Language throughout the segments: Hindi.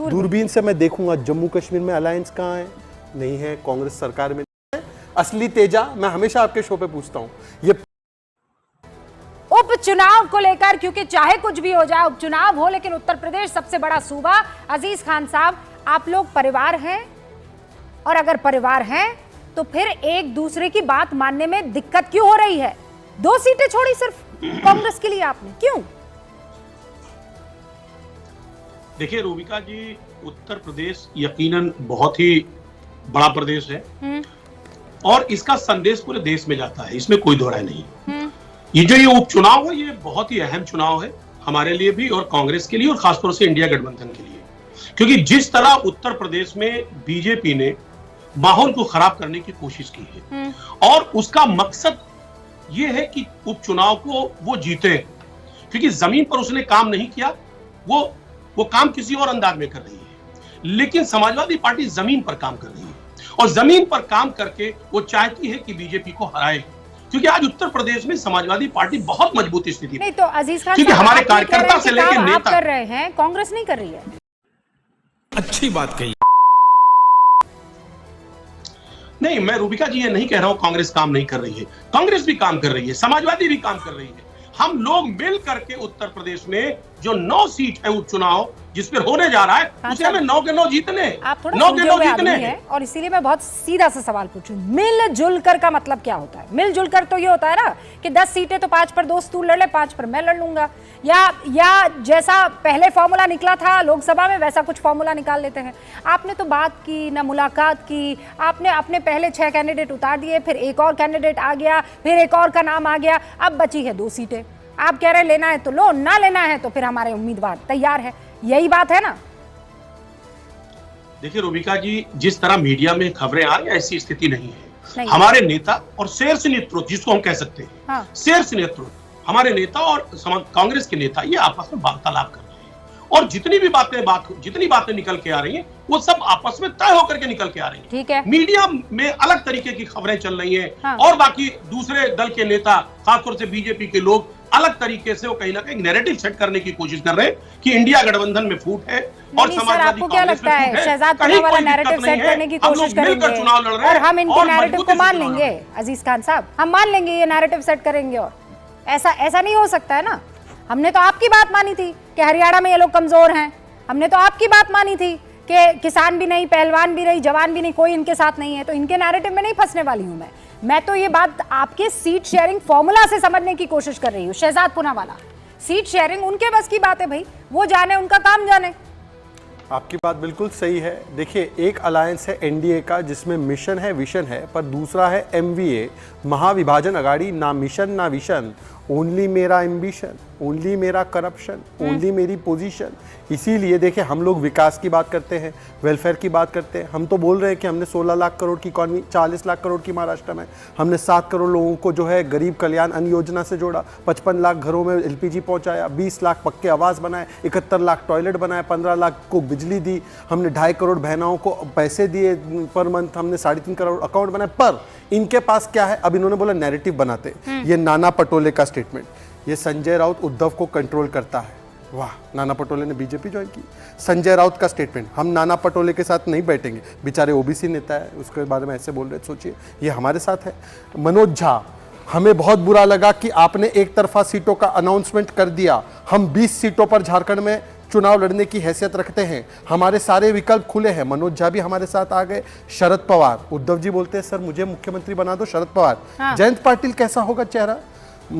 दूरबीन से मैं देखूंगा जम्मू कश्मीर में अलायंस कहाँ है, नहीं है, कांग्रेस सरकार में नहीं है। असली तेजा मैं हमेशा आपके शो पे पूछता हूँ, ये उपचुनाव को लेकर, क्योंकि चाहे कुछ भी हो जाए, उपचुनाव हो, लेकिन उत्तर प्रदेश सबसे बड़ा सूबा। अजीज खान साहब, आप लोग परिवार हैं, और अगर परिवार हैं तो फिर एक दूसरे की बात मानने में दिक्कत क्यों हो रही है? 2 सीटें छोड़ी सिर्फ कांग्रेस के लिए आपने, क्यों? देखिए रूबिका जी, उत्तर प्रदेश यकीनन बहुत ही बड़ा प्रदेश है और इसका संदेश पूरे देश में जाता है, इसमें कोई दो राय नहीं। ये जो ये उपचुनाव है, ये बहुत ही अहम चुनाव है हमारे लिए भी और कांग्रेस के लिए और खासतौर से इंडिया गठबंधन के लिए, क्योंकि जिस तरह उत्तर प्रदेश में बीजेपी ने माहौल को खराब करने की कोशिश की है और उसका मकसद ये है कि उपचुनाव को वो जीते, क्योंकि जमीन पर उसने काम नहीं किया, वो काम किसी और अंदाज में कर रही है। लेकिन समाजवादी पार्टी जमीन पर काम कर रही है और जमीन पर काम करके वो चाहती है कि बीजेपी को हराए, क्योंकि आज उत्तर प्रदेश में समाजवादी पार्टी बहुत मजबूत स्थिति में। नहीं तो अजीज खान, क्योंकि हमारे कार्यकर्ता से लेकर नेता आप कर रहे हैं, कांग्रेस नहीं कर रही है। अच्छी बात कही। नहीं, मैं रूबिका जी ये नहीं कह रहा हूं कांग्रेस काम नहीं कर रही है, कांग्रेस भी काम कर रही है, समाजवादी भी काम कर रही है। हम लोग मिल करके उत्तर प्रदेश में जो 9 सीट है उपचुनाव जिस पर होने जा रहा है, उसे हमें 9 के 9 जीतने, आप थोड़ा 9 के 9 जीतने हैं, और इसीलिए मैं बहुत सीधा सा सवाल पूछूं, मिलजुल कर का मतलब क्या होता है? मिलजुल कर तो ये होता है ना कि 10 सीटें तो 5 पर दोस्त तू लड़ ले, 5 पर मैं लड़ लूंगा, या जैसा पहले फॉर्मूला निकला था लोकसभा में वैसा कुछ फॉर्मूला निकाल लेते हैं। आपने तो बात की ना, मुलाकात की, आपने अपने पहले 6 कैंडिडेट उतार दिए, फिर एक और कैंडिडेट आ गया, फिर एक और का नाम आ गया, अब बची है 2 सीटें। आप कह रहे हैं लेना है तो लो, ना लेना है तो फिर हमारे उम्मीदवार तैयार है, यही बात है ना? देखिए रूबिका जी, जिस तरह मीडिया में खबरें आ रही है ऐसी स्थिति नहीं है। नहीं। हमारे नेता और शीर्ष नेतृत्व जिसको हम कह सकते हैं, हाँ। शीर्ष नेतृत्व, हमारे नेता और कांग्रेस के नेता ये आपस में वार्तालाप कर रहे हैं और जितनी बातें निकल के आ रही हैं वो सब आपस में तय होकर के निकल के आ रही हैं। ठीक है। मीडिया में अलग तरीके की खबरें चल रही हैं। हाँ। और बाकी दूसरे दल के नेता, खासतौर से बीजेपी के लोग अलग तरीके से वो कहीं ना कहीं नैरेटिव सेट करने की कोशिश कर रहे हैं कि इंडिया गठबंधन में फूट है और समाजवादी आपको क्या लगता है शहजाद पुना वाला नैरेटिव सेट करने की कोशिश करेंगे और हम इनके नैरेटिव को मान लेंगे? अजीज खान साहब, हम मान लेंगे ये नैरेटिव सेट करेंगे? और ऐसा नहीं हो सकता है ना। हमने तो आपकी बात मानी थी कि हरियाणा में ये लोग कमजोर हैं, हमने तो आपकी बात मानी थी कि किसान भी नहीं, पहलवान भी नहीं, जवान भी नहीं, कोई इनके साथ नहीं है, तो इनके नैरेटिव में नहीं फंसने वाली हूं मैं तो ये बात आपके सीट शेयरिंग फॉर्मूला से समझने की कोशिश कर रही हूँ। शहजाद पुना वाला सीट शेयरिंग उनके बस की बात है भाई, वो जाने, उनका काम जाने। आपकी बात बिल्कुल सही है। देखिए, एक अलायंस है एनडीए का जिसमें मिशन है, विशन है, पर दूसरा है एमवीए, महाविभाजन अगाड़ी, ना मिशन ना विशन, ओनली मेरा एम्बिशन, ओनली मेरा करप्शन, ओनली मेरी पोजीशन। इसीलिए देखिए, हम लोग विकास की बात करते हैं, वेलफेयर की बात करते हैं। हम तो बोल रहे हैं कि हमने 16 लाख करोड़ की इकॉनमी, 40 लाख करोड़ की महाराष्ट्र में, हमने 7 करोड़ लोगों को जो है गरीब कल्याण अन्न योजना से जोड़ा, 55 लाख घरों में एलपीजी पहुंचाया, 20 लाख पक्के आवास बनाए, 71 लाख टॉयलेट बनाए, 15 लाख को बिजली दी, हमने 2.5 करोड़ बहनाओं को पैसे दिए पर मंथ, हमने 3.5 करोड़ अकाउंट बनाए। पर इनके पास क्या है? अब इन्होंने बोला नैरेटिव बनाते। ये नाना पटोले का स्टेटमेंट, ये संजय राउत उद्धव को कंट्रोल करता है। वाह, नाना पटोले ने बीजेपी ज्वाइन की। संजय राउत का स्टेटमेंट, हम नाना पटोले के साथ नहीं बैठेंगे, बेचारे ओबीसी नेता है, उसके बारे में ऐसे बोल रहे, सोचिए ये हमारे साथ है। मनोज झा, हमें बहुत बुरा लगा कि आपने एक तरफा सीटों का अनाउंसमेंट कर दिया, हम 20 सीटों पर झारखंड में चुनाव लड़ने की हैसियत रखते हैं, हमारे सारे विकल्प खुले हैं। मनोज झा भी हमारे साथ आ गए। शरद पवार, उद्धव जी बोलते हैं सर मुझे मुख्यमंत्री बना दो, शरद पवार। हाँ। जयंत पाटिल कैसा होगा चेहरा?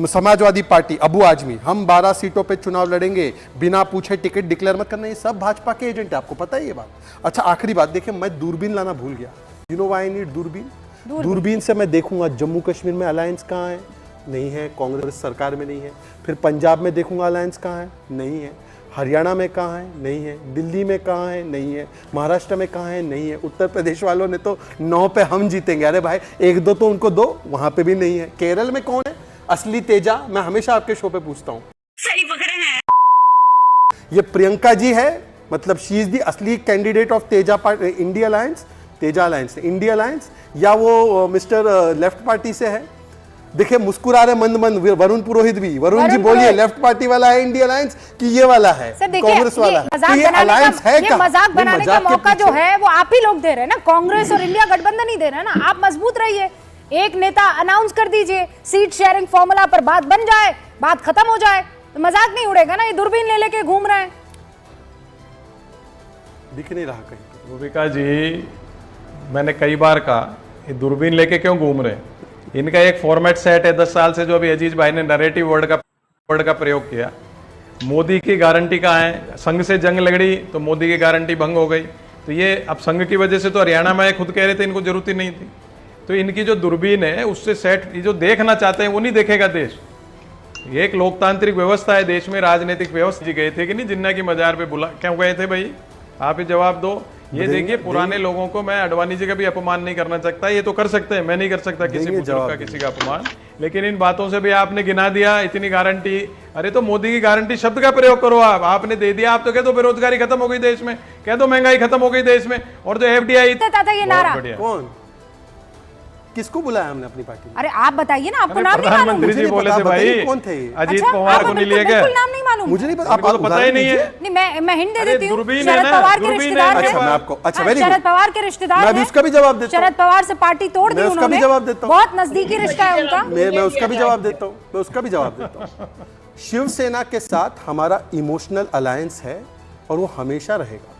समाजवादी पार्टी, अबू आजमी, हम 12 सीटों पे चुनाव लड़ेंगे, बिना पूछे टिकट डिक्लेयर मत करना, ये सब भाजपा के एजेंट है, आपको पता है ये बात। अच्छा, आखिरी बात देखिए, मैं दूरबीन लाना भूल गया। You know why I need दूरबीन? दूरबीन से मैं देखूंगा जम्मू कश्मीर में अलायंस कहाँ है, नहीं है, कांग्रेस सरकार में नहीं है। फिर पंजाब में देखूंगा अलायंस कहाँ है, नहीं है। हरियाणा में कहाँ है, नहीं है। दिल्ली में कहाँ है, नहीं है। महाराष्ट्र में कहाँ है, नहीं है। उत्तर प्रदेश वालों ने तो 9 पे हम जीतेंगे, अरे भाई 1-2 तो उनको दो, वहां पे भी नहीं है। केरल में कौन है असली तेजा? मैं हमेशा आपके शो पे पूछता हूँ, सही पकड़े हैं। ये प्रियंका जी है, मतलब शी इज दी असली candidate of Teja party, India alliance, Teja alliance, India alliance, या वो मिस्टर लेफ्ट पार्टी से है? देखिए मुस्कुरा रहे मंद मंद वरुण पुरोहित भी। वरुण जी वरुण बोलिए, पुरोहित। लेफ्ट पार्टी वाला है इंडिया अलायंस कि ये वाला है सर देखिए, कांग्रेस वाला है? मजाक तो ये बनाने अलायंस का, है ये क्या? मजाक बनाने का मजाक के मौका जो पीछे- है वो आप ही लोग दे रहे हैं ना, कांग्रेस और इंडिया गठबंधन नहीं दे रहे हैं ना। आप मजबूत रहिए, एक नेता अनाउंस कर दीजिए, सीट शेयरिंग फॉर्मूला पर बात बन जाए, बात खत्म हो जाए, तो मजाक नहीं उड़ेगा ना। ये दूरबीन ले लेके घूम रहे हैं। दिख नहीं रहा कहीं। रूबिका जी, मैंने कई बार कहा ये दूरबीन लेके क्यों घूम रहे हैं? इनका एक फॉर्मेट सेट है 10 साल से, जो अभी अजीज भाई ने नरेटिव वर्ड का प्रयोग किया। मोदी की गारंटी कहाँ है? संघ से जंग लड़ी तो मोदी की गारंटी भंग हो गई। तो ये अब संघ की वजह से तो हरियाणा में खुद कह रहे थे इनको जरूरत ही नहीं थी। तो इनकी जो दूरबीन है उससे सेट, ये जो देखना चाहते हैं वो नहीं देखेगा देश। ये एक लोकतांत्रिक व्यवस्था है देश में, राजनीतिक व्यवस्था। जी गए थे कि नहीं जिन्ना की मजार पे बुला, क्यों गए थे भाई? आप ही जवाब दो। ये देखिए पुराने लोगों को, मैं अडवाणी जी का भी अपमान नहीं करना चाहता, ये तो कर सकते हैं, मैं नहीं कर सकता किसी बुजुर्ग का किसी का अपमान। लेकिन इन बातों से भी आपने गिना दिया, इतनी गारंटी। अरे तो मोदी की गारंटी शब्द का प्रयोग करो, आपने दे दिया। आप तो कह दो बेरोजगारी खत्म हो गई देश में, कह दो महंगाई खत्म हो गई देश में, और जो FDI था ये नारा। कौन, किसको बुलाया हमने अपनी पार्टी में? अरे आप बताइए ना, आपको नाम नहीं मालूम? प्रधानमंत्री जी बोले थे भाई, कौन थे ये? अजीत अच्छा, पवार आपको को नहीं लिया बिल्कुल गया? बिल्कुल नाम नहीं मालूम? मुझे नहीं पता, आपको तो पता ही नहीं है। नहीं, मैं हिंट दे अरे देती हूँ। दूरबीन है शरद ना, पवार के दूरबीन है। रिश्तेदार हैं। अच्छा, मैं आपको, अच्छा वेरी शरद गुड, पवार के रिश्तेदार मैं हैं। अभी उसका भी जवाब देता हूँ। शरद पवार से पार्टी तोड़ दी मैं उसका भी उन्होंने, जवाब देता हूँ। बहुत नजदीकी रिश्ता है उनका। मैं उसका भी जवाब देता हूँ, मैं उसका भी जवाब देता हूँ। शिवसेना के साथ हमारा इमोशनल अलायंस है और वो हमेशा रहेगा।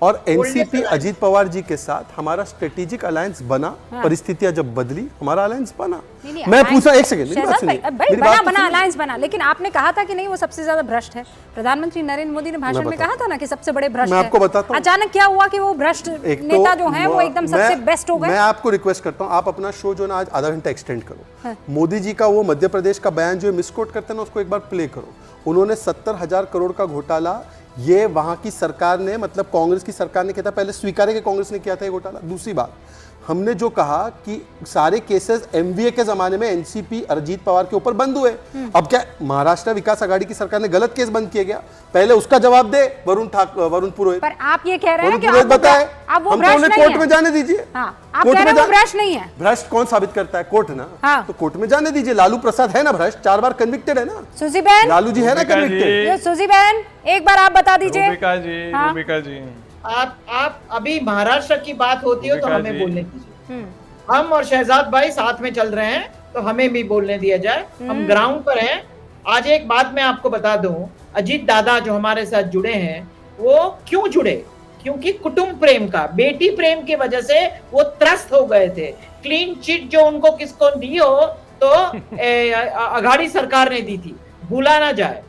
और एनसीपी अजीत पवार जी के साथ हमारा स्ट्रेटेजिक अलायंस बना। परिस्थितियां जब बदली, हमारा अलायंस बना। मैं पूछा, एक सेकंड, मेरी बात सुनिए, मेरी बात तो बना सुनिए। अलायंस बना, लेकिन आपने कहा था कि नहीं वो सबसे ज्यादा भ्रष्ट है। प्रधानमंत्री नरेंद्र मोदी ने भाषण में कहा था ना कि सबसे बड़े भ्रष्ट मैं है। आपको बताता हूं। अचानक क्या हुआ कि वो भ्रष्ट नेता जो है वो एकदम सबसे बेस्ट हो गए। मैं आपको रिक्वेस्ट करता हूं, आप अपना शो जो ना आज आधा घंटा एक्सटेंड करो। मोदी जी का वो मध्य प्रदेश का बयान जो मिसकोट करते हैं ना, उसको एक बार प्ले करो। उन्होंने 70,000 करोड़ का घोटाला, ये वहां की सरकार ने, मतलब कांग्रेस की सरकार ने किया था, पहले स्वीकार है कि कांग्रेस ने किया था ये घोटाला। दूसरी बात, हमने जो कहा कि सारे केसेस MVA के जमाने में एनसीपी अजीत पवार के ऊपर बंद हुए। अब क्या महाराष्ट्र विकास आघाड़ी की सरकार ने गलत केस बंद किया गया? पहले उसका जवाब दे वरुण पुरोहित। पर आप ये कह रहे हैं कि पुरोहित बताए, अब वो हम तो भ्रष्ट उन्हें नहीं कोर्ट है। में जाने दीजिए। हाँ, आप कह रहे हैं वो भ्रष्ट नहीं है। भ्रष्ट कौन साबित करता है? कोर्ट ना। हाँ। तो कोर्ट में जाने दीजिए। लालू प्रसाद है ना भ्रष्ट, 4 बार कन्विक्टेड है ना। सुजी बहन, लालू जी है ना रूबिका कन्विक्टेड। जी। ये सुजी बहन एक बार आप बता दीजिए। रूबिका जी, हाँ। रूबिका जी, आप अभी महाराष्ट्र की बात होती हो तो रूबिका हमें जी। बोलने दीजिए। हम और शहजाद भाई साथ में चल रहे हैं तो हमें भी बोलने दिया जाए। हम ग्राउंड पर हैं। आज एक बात मैं आपको बता दूं, अजीत दादा जो हमारे साथ जुड़े हैं वो क्यों जुड़े? क्योंकि कुटुंब प्रेम का, बेटी प्रेम की वजह से वो त्रस्त हो गए थे। क्लीन चिट जो उनको किसको दी हो तो अघाड़ी सरकार ने दी थी, भूला ना जाए।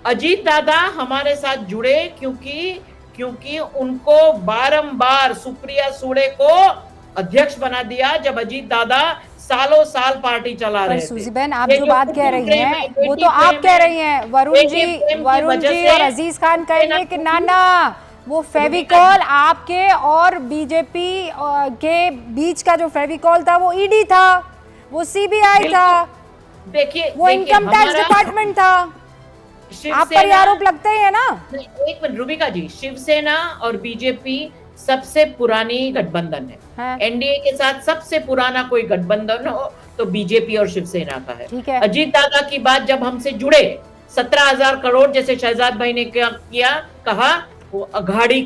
अजीत दादा हमारे साथ जुड़े क्योंकि उनको बारंबार सुप्रिया सुळे को अध्यक्ष बना दिया जब अजीत दादा सालों साल पार्टी चला पर रहे सूजी थे। बहन, आप ये जो जो बात कह कुटुंब रही प्रेम हैं है, वो बेटी तो आप प्रेम कह है, रही हैं। वरुण बेटी जी प्रेम की वजह से और अजीज खान कहेंगे कि नाना वो फेविकॉल आपके और बीजेपी के बीच का जो फेविकॉल था वो ईडी था, वो सीबीआई था, देखिए वो इनकम टैक्स डिपार्टमेंट था। आप पर ये आरोप लगते ही है ना। एक मिनट रूबिका जी, शिवसेना और बीजेपी सबसे पुरानी गठबंधन है। एनडीए के साथ सबसे पुराना कोई गठबंधन हो तो बीजेपी और शिवसेना का ठीक है। है। अजीत दादा की बात जब हमसे जुड़े, 17,000 करोड़ जैसे शहजाद भाई ने कहा वो अघाड़ी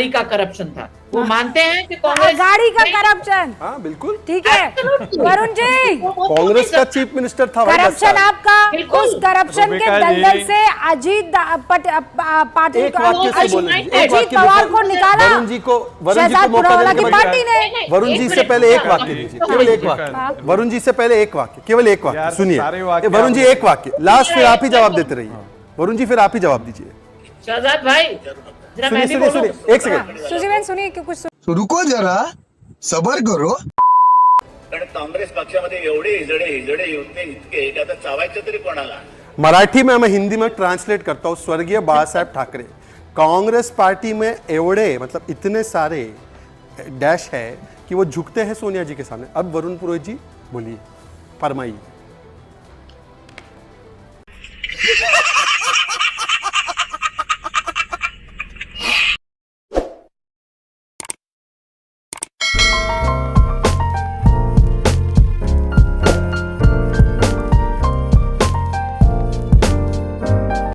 का करप्शन था। वो मानते हैं कि कांग्रेस गाड़ी का करप्शन। हाँ बिल्कुल, ठीक है वरुण जी, कांग्रेस का चीफ मिनिस्टर था भाई, करप्शन आपका, बिल्कुल। उस करप्शन के रूबिका दलदल जी। से पाटिल एक वाक्य से बोलेंगे, एक अजीत वाक्य पवार देखो, को निकाला वरुण जी को शहजाद मौका पुरावाला देने की के बाद- पार्टी ने। वरुण जी से पहले एक वाक्य दीजिए, केवल एक वाक्य। वरुण जी से पहले एक वाक्य, केवल एक वाक्य यार, सुनिए। सारे वाक्य वरुण जी आप- एक वाक्य लास्ट, फिर आप ही जवाब देते रहिए। वरुण जी फिर आप ही जवाब दीजिए। शहजाद भाई जरा मैं सुनिए भी सुनिए बोलूं। सुनिए, एक सेकंड। सुजी बहन सुनिए कि कुछ तो रुको जरा, सबर करो। कारण काँग्रेस पक्षामध्ये एवढे हिजडे होते इतके की आता चावायचं तरी कोणाला? मराठी में मैं हिंदी में ट्रांसलेट करता हूँ। स्वर्गीय बाळासाहेब ठाकरे, कांग्रेस पार्टी में एवढे, मतलब इतने सारे डैश है कि वो झुकते हैं सोनिया जी के सामने। अब वरुण पुरोहित जी बोलिए, फरमाइए।